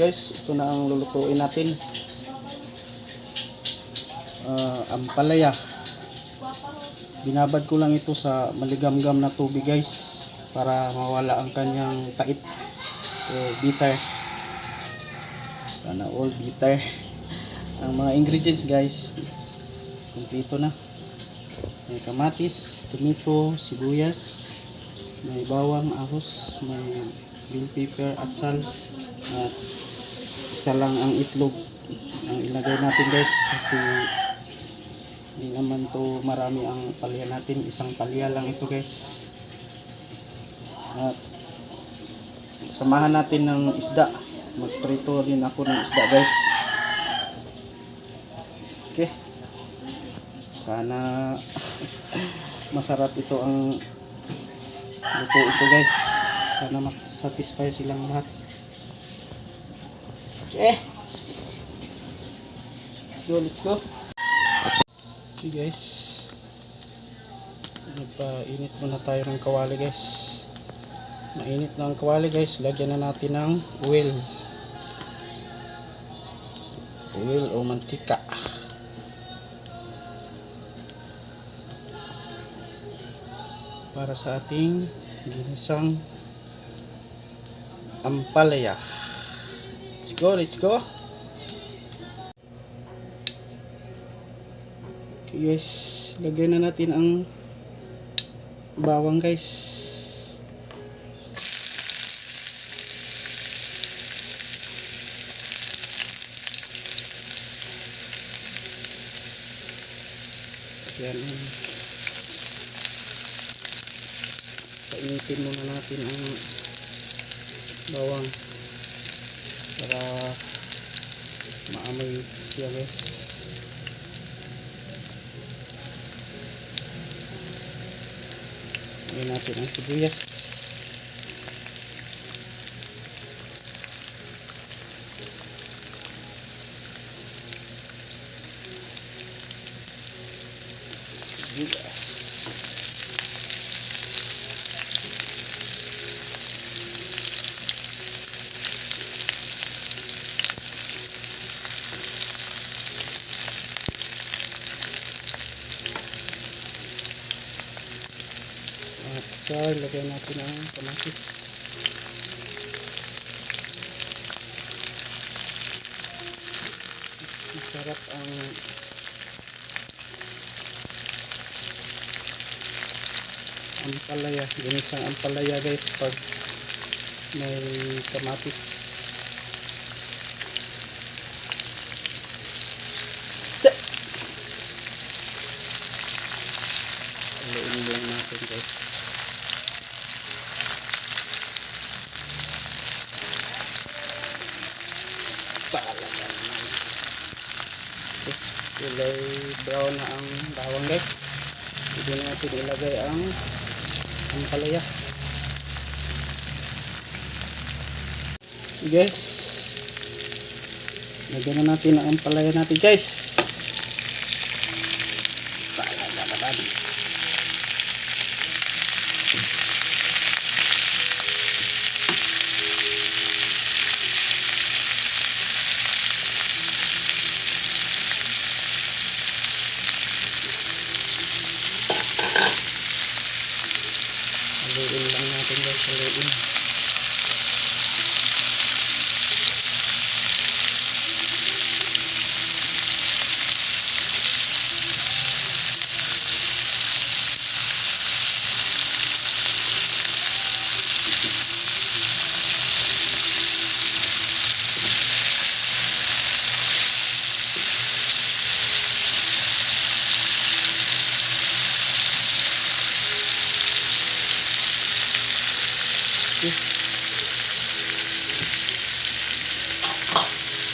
guys, ito na ang lulutuin natin. Ampalaya. Binabad ko lang ito sa maligamgam na tubig guys, para mawala ang kanyang tait o bitter. Sana all bitter. Ang mga ingredients guys, kumpleto na. May kamatis, tomato, sibuyas, may bawang, ahos, may bell pepper at sal, at isa lang ang itlog ang ilagay natin guys, kasi hindi naman to marami ang palya natin, isang palya lang ito guys. At samahan natin ng isda, magprito din ako ng isda guys. Okay, sana masarap ito ang luto ito guys, sana satisfy silang lahat. Okay, let's go. Okay guys, nagpainit muna tayo ng kawali guys. Mainit na ang kawali guys, lagyan na natin ng oil o mantika para sa ating ginisang ampalaya. Let's go. Okay guys, lagyan na natin ang bawang guys. Yan, painitin muna natin ang bawang para maamoy siya guys. Lagyan natin ang sibuyas. At lagyan natin ang kamatis. Masarap ang ampalaya, ginisang ampalaya guys pag may kamatis. Haluin lang natin guys. Kulay brown na ang bawang guys. Pwede natin ilagay ang ampalaya. Guys, lagyan na natin ang ampalaya natin guys. Haluin lang natin guys, haluin.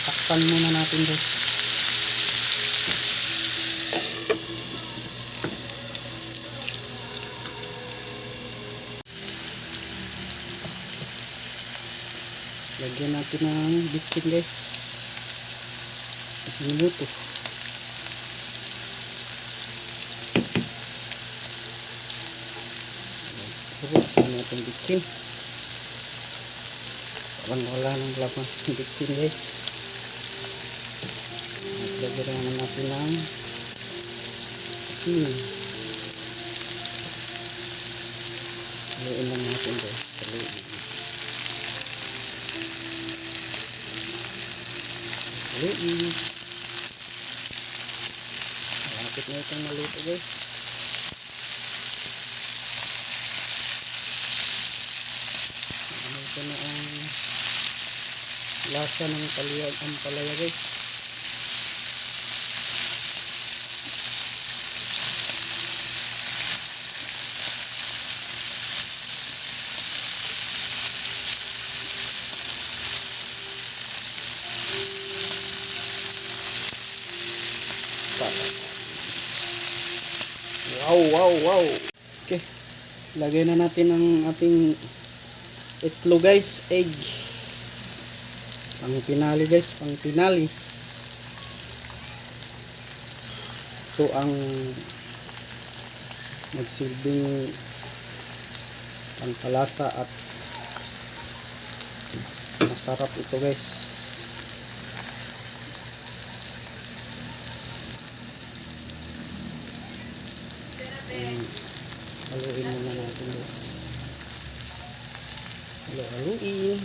Takpan muna natin guys. Lagyan natin ng bitchin guys. 1 minuto. Buksan natin bitchin. Parang wala ng laman ng bitsin guys. At lagyan naman natin ng asin. Haluin lang natin guys. Haluin. Haluin. Malapit na itong maluto guys. Ito na ang lasa ng ampalaya guys. Wow. Okay. Lagay na natin ang ating itlog guys, egg. Pang pinali guys, pang pinali. Ito ang nagsilbing pampalasa at masarap ito guys. Haluin muna natin guys. Haluin.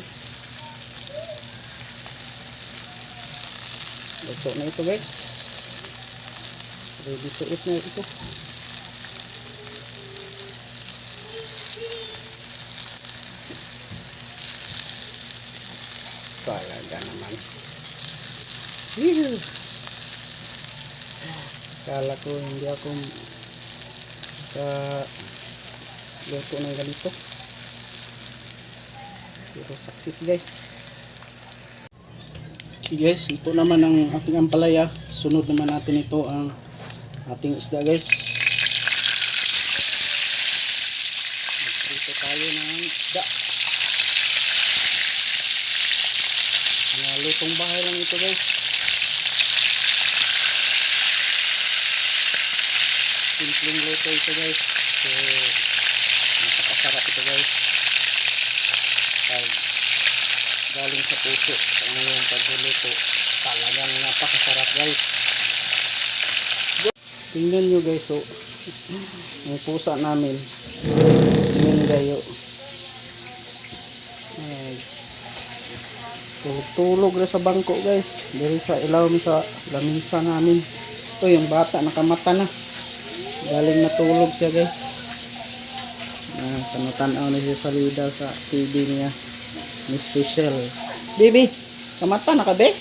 Luto na ito guys. Ready to eat na ito. Talaga naman. Kala ko hindi ako luto ng ganito. Pero success guys. Okay guys, ito naman ang ating ampalaya. Sunod naman natin ito ang ating isda guys. Magprito tayo ng isda. Mga lutong bahay lang ito guys. Simpleng luto ito guys. So napakasarap ito guys. Galing sa puso ang yung pagluluto. Talagang napakasarap guys. Tingnan nyo guys, so may pusa namin. Tingnan kayo. Tulog na sa bangko guys. Dito sa ilaw sa lamisa namin. Ito yung bata nakamata na. Galing natulog siya guys. Tanotanaw na siya sa lida sa TV niya. Miss Special. Baby, kamata na ka be?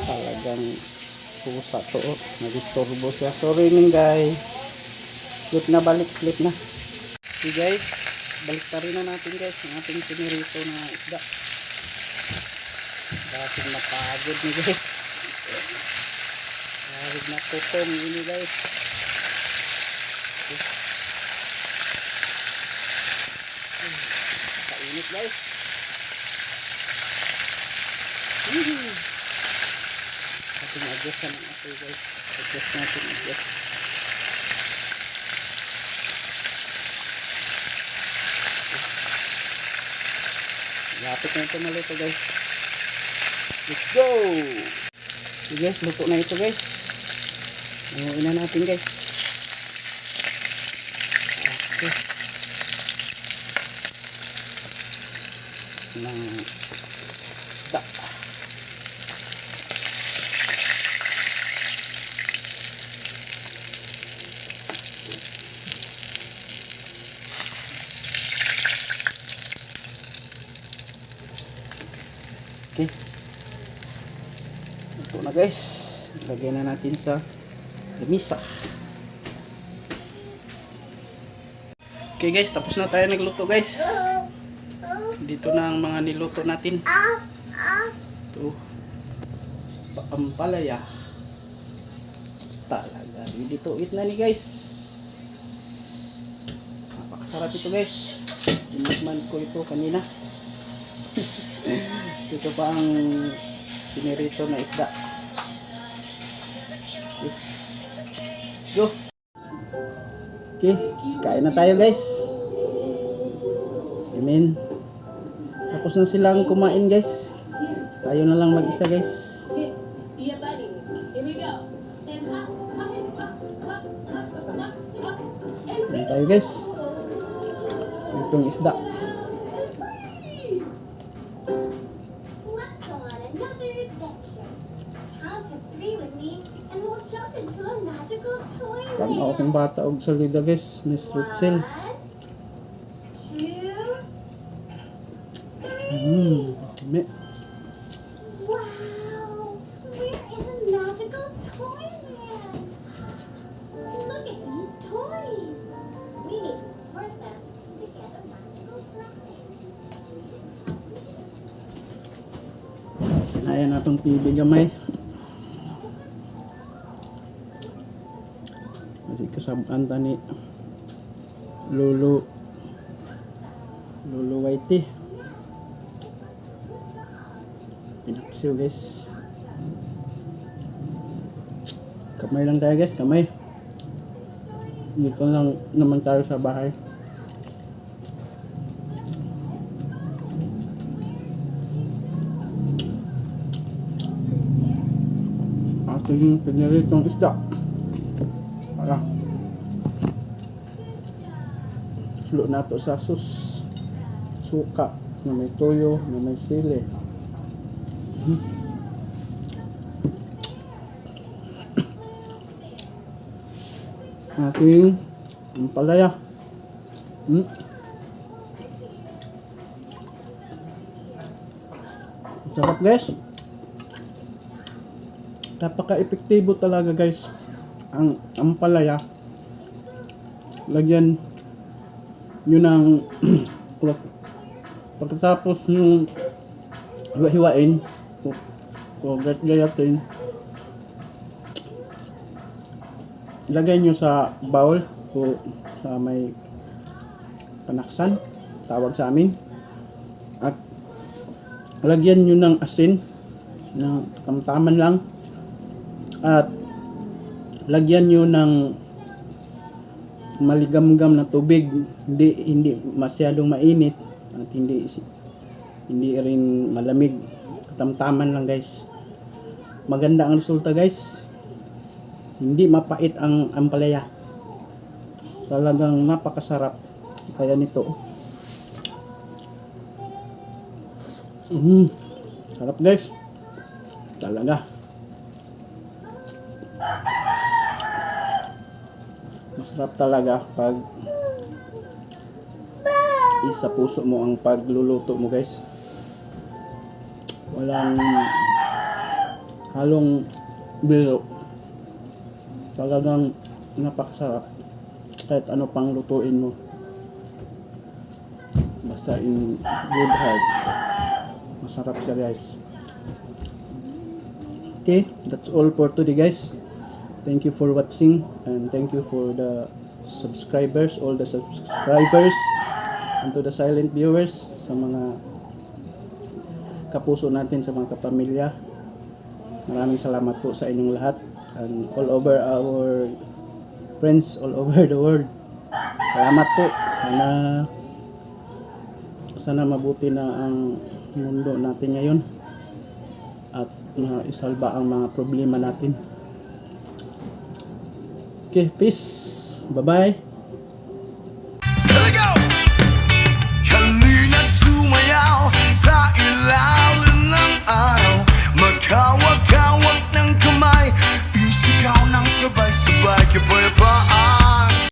Talagang pusa to. Nag-istorbo siya. Sorry ning guys. Sleep na balik. Sleep na. Okay guys. Balik ta rin na natin guys. Ang ating pinirito na isda. Dahil napagod ni guys. Dahil natutong ini guys. Kainit guys. Ating adjust ng apoy guys. Adjust natin. Lapit na ito maluto guys. Let's go! Okay guys, luto na ito guys. Nanguin na natin guys. Okay. Ng isda. Okay. Ito na guys. Lagyan na natin sa lamisa. Okay guys, tapos na tayo nagluto guys. Dito na ang mga niluto natin. Ito. Ampalaya. Talaga. Ready to eat na ni guys. Napakasarap ito guys. Tinikman ko ito kanina. Ito pa ang pinirito na isda. Okay. Let's go. Okay, kain na tayo guys. Amen. Tapos na silang kumain guys. Tayo na lang mag-isa guys. Yeah, buddy. Here we go. And hop. Ayan tayo guys. Itong isda. Let's go on another adventure. Count to 3 with me, and we'll jump into a magical Kami toyland. akong bata og salida guys. Miss Ritzel. 1, 2, 3. Kami. Wow! We're in a magical toyland. Look at these toys. We need to sort them to get a magical prize. Kinayan natong TV gamay. Kasi kasabaan ta ni Lolo Whitey. Pinaksiw guys. Kamay lang tayo guys, kamay. Dito lang naman tayo sa bahay. Ating piniritong isda. Wala. Sulo na to sa suka na may toyo, na may sili. Ating ampalaya. Sarap guys. Napaka-epektibo talaga guys ang ampalaya. Lagyan yun ng pagkatapos yung hiwa-hiwain o gayatin, ilagay nyo sa bowl o sa may panaksan, tawag sa amin, at lagyan nyo ng asin ng tamtaman lang, at lagyan nyo ng maligamgam na tubig, hindi masyadong mainit at hindi rin malamig, katamtaman lang guys. Maganda ang resulta guys, hindi mapait ang ampalaya, talagang napakasarap kaya nito. Sarap guys talaga. Masarap talaga pag isa puso mo ang pagluluto mo guys. Walang halong biro. Talagang napakasarap. Kahit ano pang lutuin mo. Basta in good heart. Masarap siya guys. Okay, that's all for today guys. Thank you for watching and thank you for the subscribers, all the subscribers, and to the silent viewers, sa mga kapuso natin, sa mga kapamilya. Maraming salamat po sa inyong lahat and all over our friends all over the world. Salamat po. Sana mabuti na ang mundo natin ngayon at maisalba ang mga problema natin. Okay, peace. Bye-bye. Here we go! Halina't sumayaw sa ilalim ng araw, magkawag-kawag ng kamay, isigaw ng sabay-sabay,